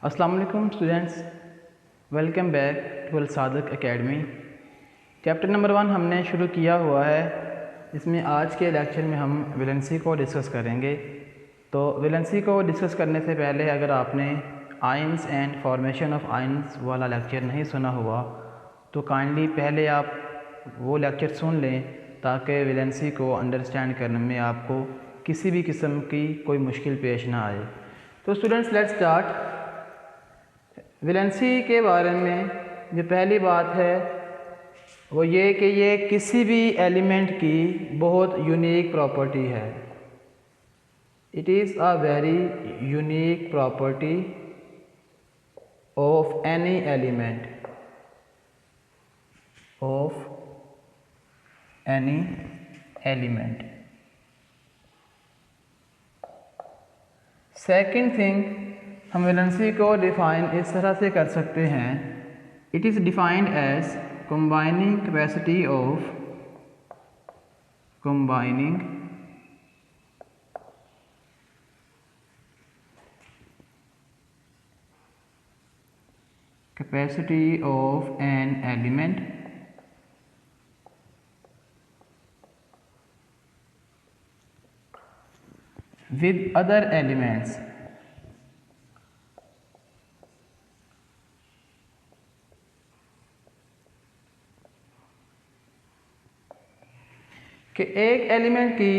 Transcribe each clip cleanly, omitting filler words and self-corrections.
अस्सलाम वालेकुम students, welcome back to Al Sadiq academy. Chapter number 1 हमने शुरू किया हुआ है। इसमें आज के लेक्चर में हम वैलेंसी को डिस्कस करेंगे। तो वैलेंसी को डिस्कस करने से पहले अगर आपने ions and formation of ions वाला लेक्चर नहीं सुना हुआ तो काइंडली पहले आप वो लेक्चर सुन लें ताकि वैलेंसी को अंडरस्टैंड करने में आपको किसी भी किस्म की कोई मुश्किल पेश ना आए। तो स्टूडेंट्स लेट्स स्टार्ट। वैलेंसी के बारे में जो पहली बात है वो ये कि ये किसी भी एलिमेंट की बहुत यूनिक प्रॉपर्टी है। It is a very unique property of any element second thing, हम वैलेंसी को डिफ़ाइन इस तरह से कर सकते हैं। It is defined as combining capacity of an element with other elements कि एक एलिमेंट की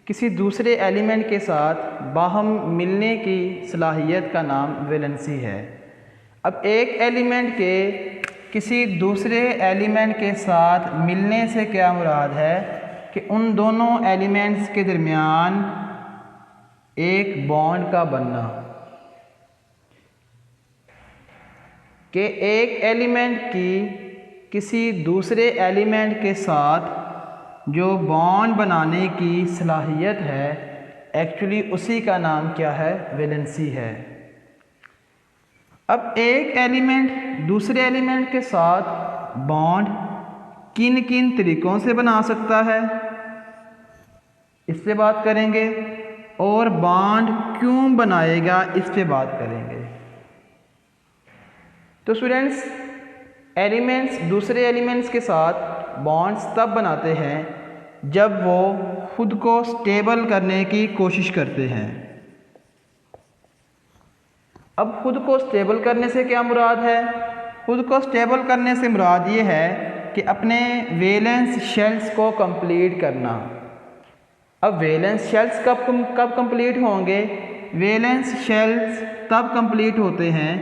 किसी दूसरे एलिमेंट के साथ बाहम मिलने की सलाहियत का नाम वैलेंसी है। अब एक एलिमेंट के किसी दूसरे एलिमेंट के साथ मिलने से क्या मुराद है कि उन दोनों एलिमेंट्स के दरमियान एक बॉन्ड का बनना, कि एक एलिमेंट की किसी दूसरे एलिमेंट के साथ जो बॉन्ड बनाने की सलाहियत है एक्चुअली उसी का नाम क्या है, वैलेंसी है। अब एक एलिमेंट दूसरे एलिमेंट के साथ बॉन्ड किन किन तरीक़ों से बना सकता है इस पे बात करेंगे, और बॉन्ड क्यों बनाएगा इस पे बात करेंगे। तो स्टूडेंट्स, एलिमेंट्स दूसरे एलिमेंट्स के साथ बॉन्ड्स तब बनाते हैं जब वो खुद को स्टेबल करने की कोशिश करते हैं। अब खुद को स्टेबल करने से क्या मुराद है? खुद को स्टेबल करने से मुराद ये है कि अपने वैलेंस शेल्स को कंप्लीट करना। अब वैलेंस शेल्स कब कंप्लीट होंगे? वैलेंस शेल्स तब कंप्लीट होते हैं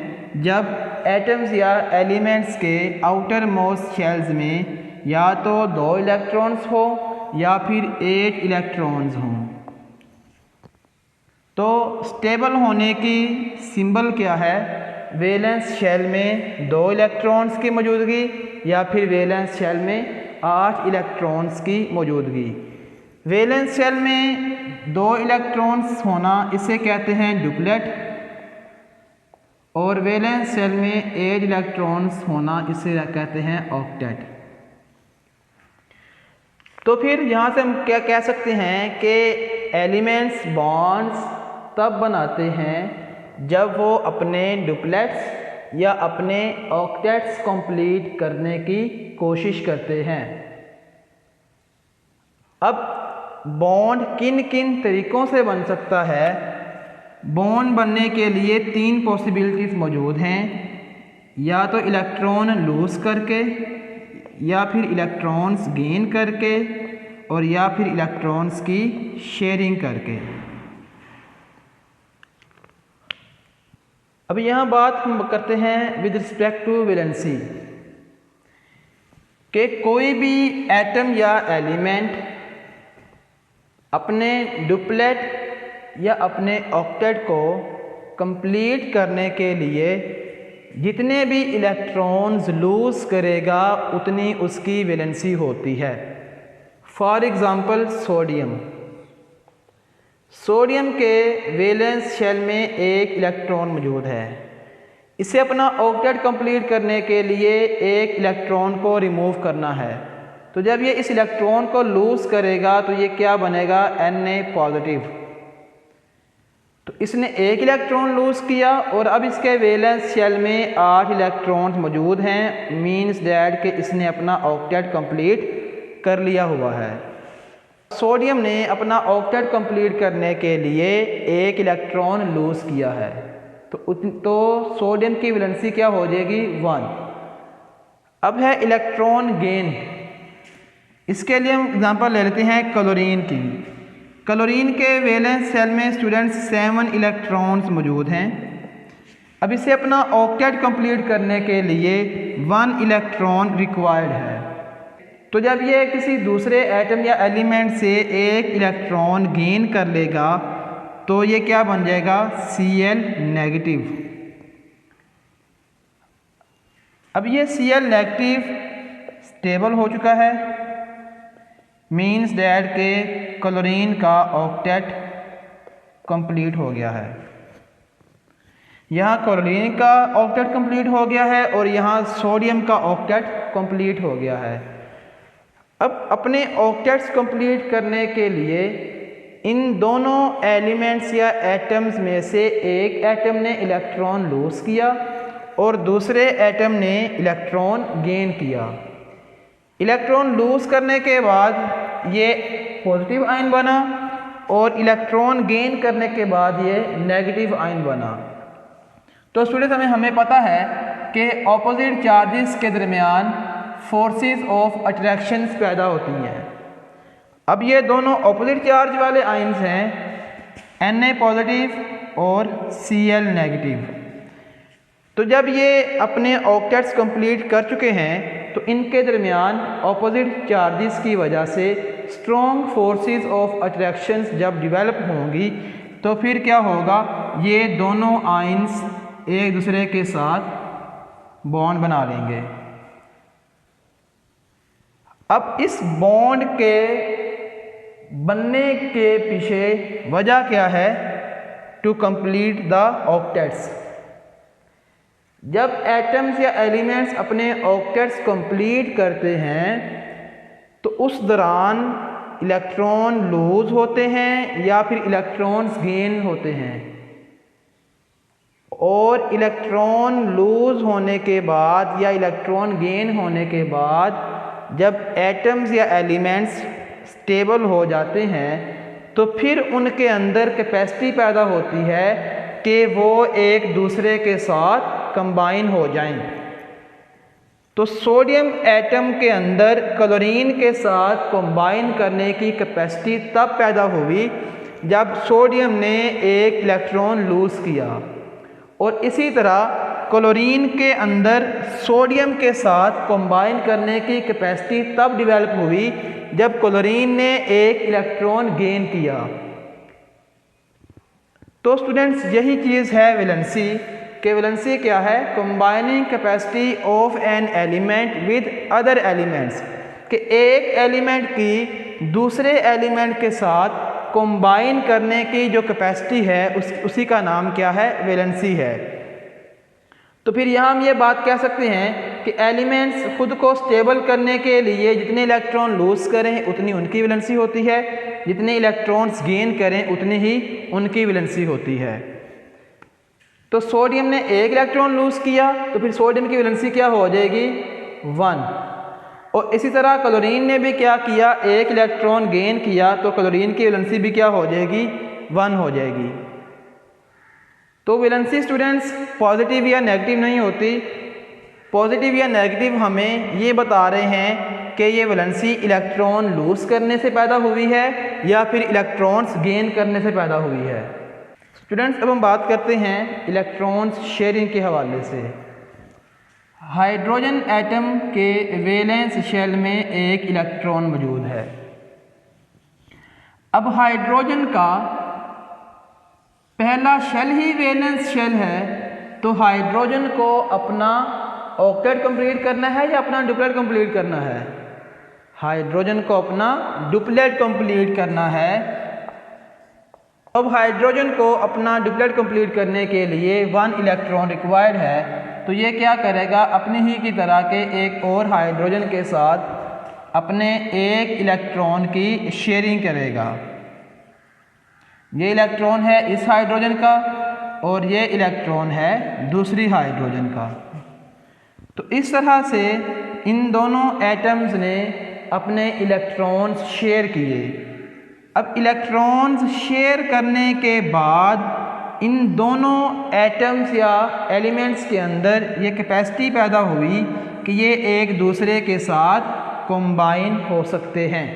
जब एटम्स या एलिमेंट्स के आउटर मोस्ट शेल्स में या तो 2 इलेक्ट्रॉन्स हो या फिर 8 इलेक्ट्रॉन्स हों। तो स्टेबल होने की सिंबल क्या है? वैलेंस शेल में 2 इलेक्ट्रॉन्स की मौजूदगी या फिर वैलेंस शेल में 8 इलेक्ट्रॉन्स की मौजूदगी। वैलेंस शेल में 2 इलेक्ट्रॉन्स होना इसे कहते हैं डुप्लेट, और वैलेंस शेल में 8 इलेक्ट्रॉन्स होना इसे कहते हैं ऑक्टेट। तो फिर यहाँ से हम क्या कह सकते हैं कि एलिमेंट्स बॉन्ड्स तब बनाते हैं जब वो अपने डुप्लेट्स या अपने ऑक्टेट्स कंप्लीट करने की कोशिश करते हैं। अब बॉन्ड किन किन तरीक़ों से बन सकता है? बॉन्ड बनने के लिए 3 पॉसिबिलिटीज़ मौजूद हैं, या तो इलेक्ट्रॉन लूज़ करके, या फिर इलेक्ट्रॉन्स गेन करके, और या फिर इलेक्ट्रॉन्स की शेयरिंग करके। अब यहाँ बात हम करते हैं विद रिस्पेक्ट टू वैलेंसी कि कोई भी एटम या एलिमेंट अपने डुप्लेट या अपने ऑक्टेट को कंप्लीट करने के लिए जितने भी इलेक्ट्रॉन्स लूज़ करेगा उतनी उसकी वैलेंसी होती है। फॉर एग्ज़ाम्पल सोडियम के वैलेंस शेल में 1 इलेक्ट्रॉन मौजूद है। इसे अपना ऑक्टेट कंप्लीट करने के लिए 1 इलेक्ट्रॉन को रिमूव करना है। तो जब ये इस इलेक्ट्रॉन को लूज़ करेगा तो ये क्या बनेगा? Na positive. तो इसने एक इलेक्ट्रॉन लूज़ किया और अब इसके वैलेंस शेल में 8 इलेक्ट्रॉन्स मौजूद हैं, मीन्स डैट कि इसने अपना ऑक्टेट कंप्लीट कर लिया हुआ है। सोडियम ने अपना ऑक्टेट कंप्लीट करने के लिए एक इलेक्ट्रॉन लूज़ किया है, तो सोडियम की वैलेंसी क्या हो जाएगी 1। अब है इलेक्ट्रॉन गेन। इसके लिए हम एग्जांपल ले लेते हैं क्लोरीन की। क्लोरीन के वैलेंस शेल में स्टूडेंट्स 7 इलेक्ट्रॉन्स मौजूद हैं। अब इसे अपना ऑक्टेट कंप्लीट करने के लिए 1 इलेक्ट्रॉन रिक्वायर्ड है। तो जब ये किसी दूसरे एटम या एलिमेंट से एक इलेक्ट्रॉन गेन कर लेगा तो ये क्या बन जाएगा Cl नेगेटिव। अब ये Cl नेगेटिव स्टेबल हो चुका है, मीन्स डैट के क्लोरीन का ऑक्टेट कंप्लीट हो गया है। यहाँ क्लोरीन का ऑक्टेट कंप्लीट हो गया है और यहाँ सोडियम का ऑक्टेट कंप्लीट हो गया है। अब अपने ऑक्टेट्स कंप्लीट करने के लिए इन दोनों एलिमेंट्स या एटम्स में से एक एटम ने इलेक्ट्रॉन लूज़ किया और दूसरे एटम ने इलेक्ट्रॉन गेन किया। इलेक्ट्रॉन लूज़ करने के बाद ये पॉजिटिव आयन बना और इलेक्ट्रॉन गेन करने के बाद ये नेगेटिव आयन बना। तो स्टूडेंट्स हमें पता है कि ऑपोजिट चार्जेस के दरमियान फोर्सेस ऑफ अट्रैक्शंस पैदा होती हैं। अब ये दोनों ऑपोजिट चार्ज वाले आयन्स हैं Na पॉजिटिव और Cl नेगेटिव। तो जब ये अपने ऑक्टेट्स कंप्लीट कर चुके हैं तो इनके दरमियान ऑपोजिट चार्जेस की वजह से स्ट्रॉन्ग फोर्सेस ऑफ अट्रैक्शंस जब डेवलप होंगी तो फिर क्या होगा, ये दोनों आयन्स एक दूसरे के साथ बॉन्ड बना लेंगे। अब इस बॉन्ड के बनने के पीछे वजह क्या है, टू कंप्लीट द ऑक्टेट्स। जब एटम्स या एलिमेंट्स अपने ऑक्टेट्स कंप्लीट करते हैं तो उस दौरान इलेक्ट्रॉन लूज होते हैं या फिर इलेक्ट्रॉन्स गेन होते हैं। और इलेक्ट्रॉन लूज होने के बाद या इलेक्ट्रॉन गेन होने के बाद जब एटम्स या एलिमेंट्स स्टेबल हो जाते हैं तो फिर उनके अंदर कैपेसिटी पैदा होती है कि वो एक दूसरे के साथ कंबाइन हो जाएं। तो सोडियम एटम के अंदर क्लोरीन के साथ कंबाइन करने की कैपेसिटी तब पैदा हुई जब सोडियम ने एक इलेक्ट्रॉन लूज किया, और इसी तरह क्लोरीन के अंदर सोडियम के साथ कंबाइन करने की कैपेसिटी तब डेवलप हुई जब क्लोरीन ने एक इलेक्ट्रॉन गेन किया। तो स्टूडेंट्स यही चीज़ है वैलेंसी। कि वैलेंसी क्या है, combining capacity of an element with other elements, कि एक एलिमेंट की दूसरे एलिमेंट के साथ कंबाइन करने की जो कैपेसिटी है उसी का नाम क्या है, वैलेंसी है। तो फिर यहाँ हम ये बात कह सकते हैं कि एलिमेंट्स खुद को स्टेबल करने के लिए जितने इलेक्ट्रॉन लूज करें उतनी उनकी वैलेंसी होती है, जितने इलेक्ट्रॉन्स गेन करें उतनी ही उनकी वैलेंसी होती है। तो सोडियम ने एक इलेक्ट्रॉन लूज किया तो फिर सोडियम की वैलेंसी क्या हो जाएगी 1। और इसी तरह क्लोरीन ने भी क्या किया, एक इलेक्ट्रॉन गेन किया तो क्लोरीन की वैलेंसी भी क्या हो जाएगी 1 हो जाएगी। तो वैलेंसी स्टूडेंट्स पॉजिटिव या नेगेटिव नहीं होती। पॉजिटिव या नेगेटिव हमें ये बता रहे हैं कि ये वैलेंसी इलेक्ट्रॉन लूज करने से पैदा हुई है या फिर इलेक्ट्रॉन्स गेन करने से पैदा हुई है। स्टूडेंट्स अब हम बात करते हैं इलेक्ट्रॉन्स शेयरिंग के हवाले से। हाइड्रोजन एटम के वैलेंस शेल में एक इलेक्ट्रॉन मौजूद है। अब हाइड्रोजन का पहला शेल ही वैलेंस शेल है, तो हाइड्रोजन को अपना ऑक्टेट कंप्लीट करना है या अपना डुप्लेट कंप्लीट करना है? हाइड्रोजन को अपना डुप्लेट कंप्लीट करना है। अब हाइड्रोजन को अपना डुप्लेट कंप्लीट करने के लिए 1 इलेक्ट्रॉन रिक्वायर्ड है, तो ये क्या करेगा, अपनी ही की तरह के एक और हाइड्रोजन के साथ अपने एक इलेक्ट्रॉन की शेयरिंग करेगा। ये इलेक्ट्रॉन है इस हाइड्रोजन का और ये इलेक्ट्रॉन है दूसरी हाइड्रोजन का। तो इस तरह से इन दोनों एटम्स ने अपने इलेक्ट्रॉन्स शेयर किए। अब इलेक्ट्रॉन्स शेयर करने के बाद इन दोनों एटम्स या एलिमेंट्स के अंदर ये कैपेसिटी पैदा हुई कि ये एक दूसरे के साथ कंबाइन हो सकते हैं।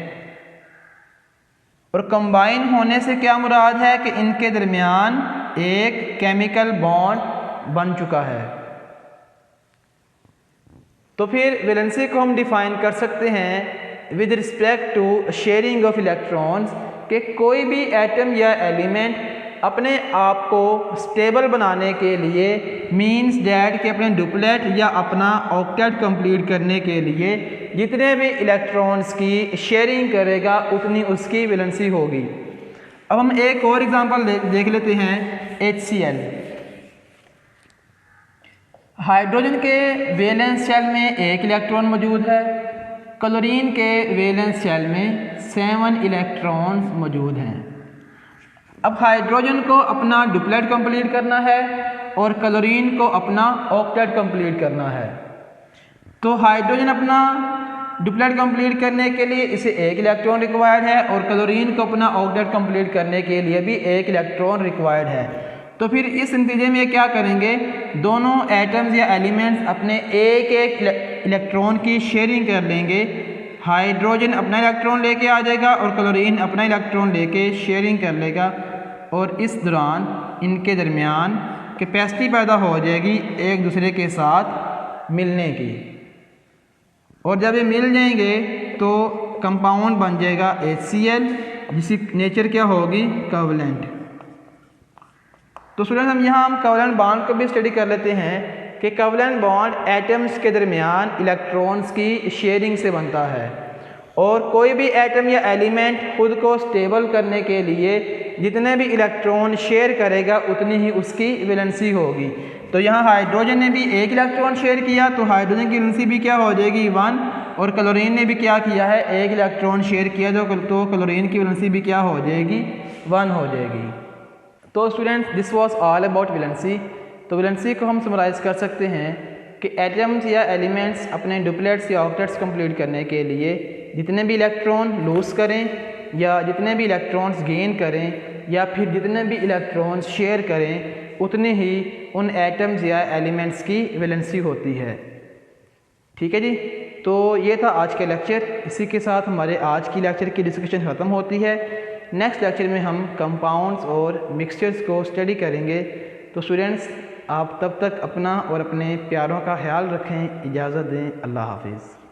और कंबाइन होने से क्या मुराद है कि इनके दरमियान एक केमिकल बॉन्ड बन चुका है। तो फिर वैलेंसी को हम डिफाइन कर सकते हैं with respect to sharing of electrons कि कोई भी एटम या एलिमेंट अपने आप को स्टेबल बनाने के लिए मीन्स डैट के अपने डुप्लेट या अपना ऑक्टेट कंप्लीट करने के लिए जितने भी इलेक्ट्रॉन्स की शेयरिंग करेगा उतनी उसकी वैलेंसी होगी। अब हम एक और एग्जांपल देख लेते हैं HCl। हाइड्रोजन के वैलेंस शेल में एक इलेक्ट्रॉन मौजूद है, क्लोरीन के वैलेंस शेल में 7 इलेक्ट्रॉन्स मौजूद हैं। अब हाइड्रोजन को अपना डुप्लेट कंप्लीट करना है और क्लोरीन को अपना ऑक्टेट कंप्लीट करना है। तो हाइड्रोजन अपना डुप्लेट कंप्लीट करने के लिए इसे एक इलेक्ट्रॉन रिक्वायर्ड है और क्लोरीन को अपना ऑक्टेट कंप्लीट करने के लिए भी एक इलेक्ट्रॉन रिक्वायर्ड है। तो फिर इस नतीजे में क्या करेंगे, दोनों एटम्स या एलिमेंट्स अपने एक एक इलेक्ट्रॉन की शेयरिंग कर लेंगे। हाइड्रोजन अपना इलेक्ट्रॉन लेके आ जाएगा और क्लोरीन अपना इलेक्ट्रॉन लेके शेयरिंग कर लेगा और इस दौरान इनके दरमियान कैपेसिटी पैदा हो जाएगी एक दूसरे के साथ मिलने की। और जब ये मिल जाएंगे तो कंपाउंड बन जाएगा HCl जिसकी नेचर क्या होगी, कोवलेंट। तो स्टूडेंट हम कोवलेंट बॉन्ड को भी स्टडी कर लेते हैं कि कोवलेंट बॉन्ड एटम्स के दरमियान इलेक्ट्रॉन्स की शेयरिंग से बनता है और कोई भी एटम या एलिमेंट खुद को स्टेबल करने के लिए जितने भी इलेक्ट्रॉन शेयर करेगा उतनी ही उसकी वैलेंसी होगी। तो यहाँ हाइड्रोजन ने भी एक इलेक्ट्रॉन शेयर किया तो हाइड्रोजन की वैलेंसी भी क्या हो जाएगी 1 और क्लोरीन ने भी क्या किया है एक इलेक्ट्रॉन शेयर किया तो क्लोरीन की वैलेंसी भी क्या हो जाएगी 1 हो जाएगी। तो students this was all about valency. तो वैलेंसी को हम समराइज़ कर सकते हैं कि एटम्स या एलिमेंट्स अपने डुप्लेट्स या ऑक्टेट्स कंप्लीट करने के लिए जितने भी इलेक्ट्रॉन लूज करें या जितने भी इलेक्ट्रॉन्स गेन करें या फिर जितने भी इलेक्ट्रॉन्स शेयर करें उतने ही उन एटम्स या एलिमेंट्स की वैलेंसी होती है। ठीक है जी, तो ये था आज का लेक्चर। इसी के साथ हमारे आज की लेक्चर की डिस्कशन ख़त्म होती है। नेक्स्ट लेक्चर में हम कंपाउंड्स और मिक्सचर्स को स्टडी करेंगे। तो स्टूडेंट्स आप तब तक अपना और अपने प्यारों का ख्याल रखें। इजाज़त दें। अल्लाह हाफिज़।